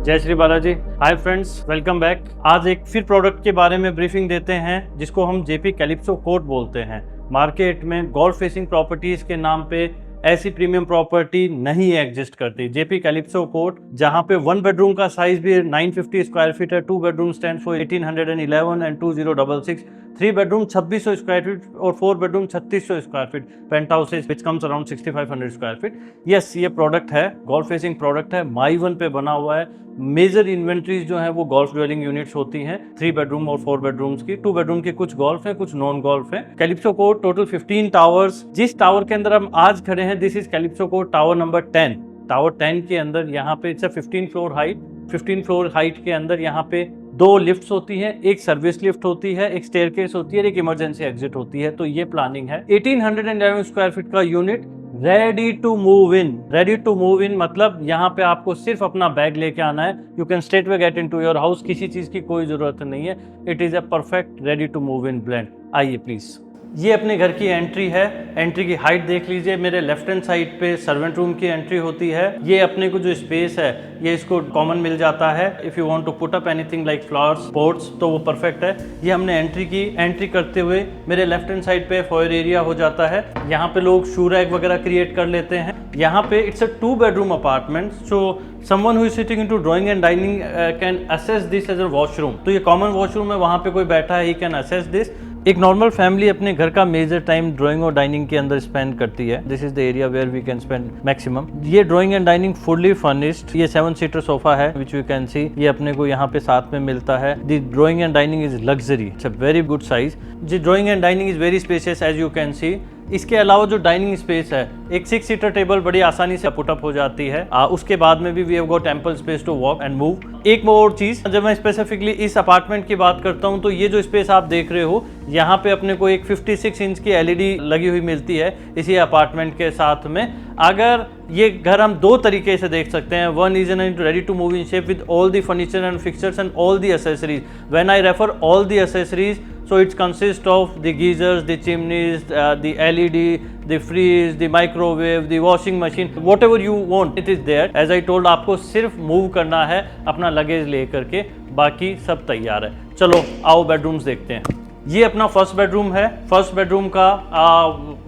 जय Shri Balaji. Hi friends, welcome back. आज एक फिर प्रोडक्ट के बारे में ब्रीफिंग देते हैं जिसको हम जेपी कैलिप्सो कोर्ट बोलते हैं। मार्केट में गोल्फ फेसिंग प्रॉपर्टीज के नाम पे ऐसी प्रीमियम प्रॉपर्टी नहीं एग्जिस्ट करती। जेपी कैलिप्सो कोर्ट जहां पे 1 बेडरूम का साइज भी 950 स्क्वायर फीट है, 2 bedroom stand for 1811 and 2066, 3 bedroom 2600 square feet और 4 bedroom 3600 square feet, penthouses which comes around 6500 square feet. Yes, ये प्रोडक्ट है, गोल्फ फेसिंग प्रोडक्ट है, माई वन पे बना हुआ है। मेजर इन्वेंट्रीज जो है वो गोल्फ ड्वेलिंग यूनिट्स होती हैं, 3 बेडरूम और 4 बेडरूम्स की। 2 बेडरूम के कुछ गोल्फ हैं, कुछ नॉन गोल्फ हैं। Calypso court total 15 towers. जिस टावर के अंदर हम आज खड़े हैं, this is calypso court tower number 10। Tower 10 के अंदर यहाँ पे it's 15 floor height. 15 floor height के अंदर यहाँ पे 2 लिफ्ट्स होती हैं, एक सर्विस लिफ्ट होती है, एक स्टेयरकेस होती है, एक इमरजेंसी एग्जिट होती है। तो ये प्लानिंग है। 1811 स्क्वायर फीट का unit, ready to move in. Ready to move in मतलब यहाँ पे आपको सिर्फ अपना बैग लेके आना है। You can straight way get in to your house, किसी चीज की कोई जरूरत नहीं है। It is a perfect ready to move in blend. आइए प्लीज, ये अपने घर की एंट्री है। एंट्री की हाइट देख लीजिए। मेरे लेफ्ट हैंड साइड पे सर्वेंट रूम की एंट्री होती है। ये अपने को जो स्पेस है ये इसको कॉमन मिल जाता है। If you want to put up anything like flowers, pots, तो वो परफेक्ट है। ये हमने एंट्री की। एंट्री करते हुए मेरे लेफ्ट हैंड साइड पे फॉयर एरिया हो जाता है। यहाँ पे लोग शू रैक वगैरह क्रिएट कर लेते हैं। यहाँ पे it's a 2 bedroom apartment, so someone who is sitting into drawing and dining can assess this as a washroom। तो ये कॉमन वॉशरूम है, वहाँ पे कोई बैठा है, he can assess this। एक नॉर्मल फैमिली अपने घर का मेजर टाइम ड्राइंग और डाइनिंग के अंदर स्पेंड करती है। This is the area where we can spend maximum. ये drawing and dining fully furnished. ये 7 सीटर सोफा है विच यू कैन सी। ये अपने को यहाँ पे साथ में मिलता है। The drawing and dining is luxury, it's a very good size. The drawing and dining is very spacious as you can see. इसके अलावा जो डाइनिंग स्पेस है, एक 6 सीटर टेबल बड़ी आसानी से पुटअप हो जाती है। उसके बाद में भी we have got ample space to walk and move. एक और चीज, जब मैं स्पेसिफिकली इस अपार्टमेंट की बात करता हूं, तो ये जो स्पेस आप देख रहे हो, यहाँ पे अपने को एक 56 इंच की एलईडी लगी हुई मिलती है इसी अपार्टमेंट के साथ में। अगर ये घर हम 2 तरीके से देख सकते हैं। One is an ready to move in shape with all the furniture and fixtures and all the accessories. When I refer all the accessories, so it consists of the geysers, the chimneys, the LED, the freeze, the microwave, the washing machine, whatever you want, it is there. As I told, आपको सिर्फ move करना है अपना luggage लेकर के, बाकी सब तैयार है। चलो आओ बेडरूम्स देखते हैं। ये अपना फर्स्ट बेडरूम है। फर्स्ट बेडरूम का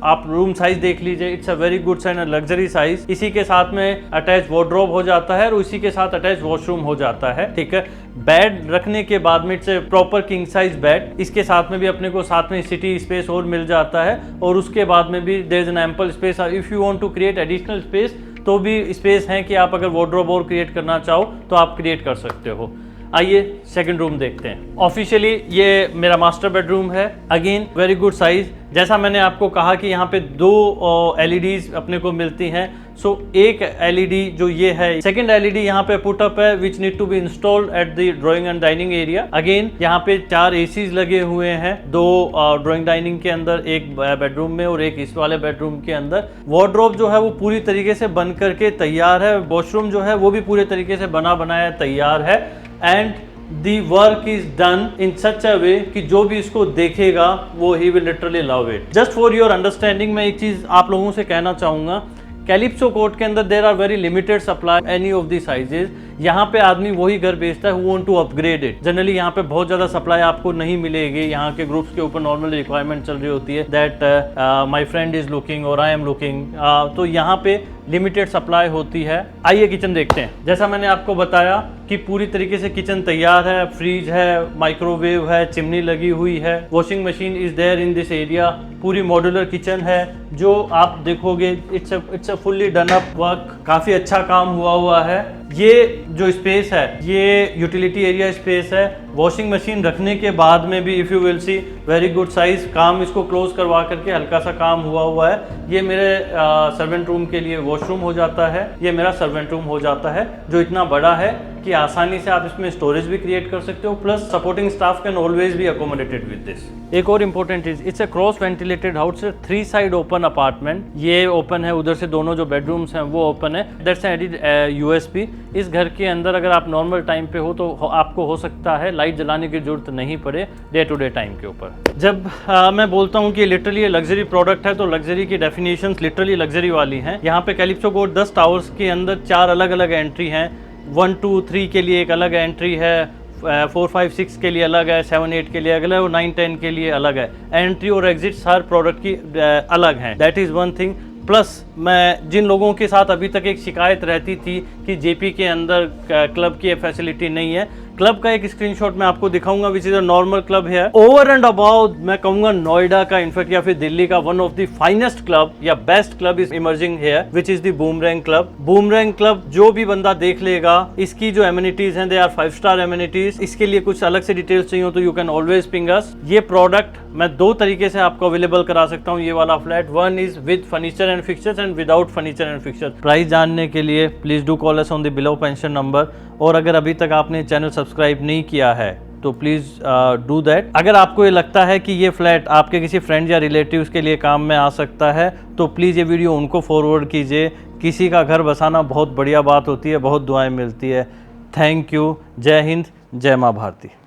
आप रूम साइज देख लीजिए। It's a very good size, luxury size. इसी के साथ में अटैच वार्डरोब हो जाता है और इसी के साथ अटैच वॉशरूम हो जाता है। ठीक है, बेड रखने के बाद में it's a proper king size bed. इसके साथ में भी अपने को साथ में सिटी स्पेस और मिल जाता है और उसके बाद में भी there is an ample space. If you want to create additional space तो भी स्पेस है कि आप अगर वार्डरोब और क्रिएट करना चाहो तो आप क्रिएट कर सकते हो। आइए सेकंड रूम देखते हैं। ऑफिशियली ये मेरा मास्टर बेडरूम है। Again very good size. जैसा मैंने आपको कहा कि यहाँ पे 2 LEDs अपने को मिलती हैं। सो एक LED जो ये है, सेकंड LED यहाँ पे पुटअप है which need to be installed at the drawing and dining area. Again यहाँ पे 4 ACs लगे हुए हैं, 2 ड्राइंग डाइनिंग के अंदर, एक बेडरूम में और एक इस वाले बेडरूम के अंदर। वार्डरोब जो है वो पूरी तरीके से बन करके तैयार है। वॉशरूम जो है वो भी पूरे तरीके से बना बनाया तैयार है। And the work is done in such a way कि जो भी इसको देखेगा वो ही will literally love it. Just for your understanding, मैं एक चीज आप लोगों से कहना चाहूंगा, कैलिप्सो कोर्ट के अंदर there are very limited supply any of the sizes. यहाँ पे आदमी वही घर बेचता है who want to upgrade it. Generally यहाँ पे बहुत ज्यादा सप्लाई आपको नहीं मिलेगी। यहाँ के ग्रुप्स के ऊपर नॉर्मल रिक्वायरमेंट चल रही होती है that my friend is looking और आई एम लुकिंग। तो यहाँ पे लिमिटेड सप्लाई होती है। आइए किचन देखते हैं। जैसा मैंने आपको बताया कि पूरी तरीके से किचन तैयार है। फ्रीज है, माइक्रोवेव है, चिमनी लगी हुई है, washing machine is there in this area. पूरी मॉड्यूलर किचन है जो आप देखोगे it's a fully done up work. काफी अच्छा काम हुआ है। ये जो स्पेस है ये यूटिलिटी एरिया स्पेस है। वॉशिंग मशीन रखने के बाद में भी if you will see very good size. काम इसको क्लोज करवा करके हल्का सा काम हुआ है। ये मेरे सर्वेंट रूम के लिए वॉशरूम हो जाता है। ये मेरा सर्वेंट रूम हो जाता है जो इतना बड़ा है कि आसानी से आप इसमें स्टोरेज भी क्रिएट कर सकते हो। Plus supporting staff can always be accommodated with this. एक और इम्पोर्टेंट चीज, it's a cross ventilated house, 3 side open apartment. ये ओपन है, उधर से दोनों जो बेडरूम्स हैं वो ओपन है। That's added USP। इस घर के अंदर अगर आप नॉर्मल टाइम पे हो तो आपको हो सकता है लाइट जलाने की जरूरत नहीं पड़े डे टू डे टाइम के ऊपर। जब मैं बोलता हूँ कि लिटरली लग्जरी प्रोडक्ट है तो लग्जरी की डेफिनेशंस लिटरली लग्जरी वाली हैं। यहाँ पे कैलिप्सो कोर्ट 10 टावर्स के अंदर 4 अलग अलग एंट्री हैं। 1 2 3 के लिए एक अलग एंट्री है, 4 5 6 के लिए अलग है, 7 8 के लिए अलग है और 9 10 के लिए अलग है। एंट्री और एग्जिट्स हर प्रोडक्ट की अलग हैं। That is one thing. Plus मैं जिन लोगों के साथ अभी तक एक शिकायत रहती थी कि जेपी के अंदर क्लब की फैसिलिटी नहीं है, क्लब का एक स्क्रीनशॉट मैं आपको दिखाऊंगा which is a normal club है। ओवर एंड अबाउट मैं कहूंगा नोएडा का, इनफैक्ट या फिर दिल्ली का one of the finest club या best club is emerging here which is the boomerang club. Boomerang club जो भी बंदा देख लेगा, इसकी जो एमिनिटीज हैं दे आर 5 स्टार एमिनिटीज। इसके लिए कुछ अलग से डिटेल्स चाहिए हो तो यू कैन ऑलवेज पिंग अस। ये प्रोडक्ट मैं 2 तरीके से आपको अवेलेबल करा सकता हूँ। ये वाला flat, one is with furniture and fixers and without furniture and fixer. Price जानने के लिए please do call us on the below pension number. और अगर अभी तक आपने चैनल सब्सक्राइब नहीं किया है तो प्लीज़ डू दैट। अगर आपको ये लगता है कि ये फ्लैट आपके किसी फ्रेंड या रिलेटिव्स के लिए काम में आ सकता है तो प्लीज़ ये वीडियो उनको फॉरवर्ड कीजिए। किसी का घर बसाना बहुत बढ़िया बात होती है, बहुत दुआएं मिलती है। Thank you. जय हिंद, जय माँ भारती।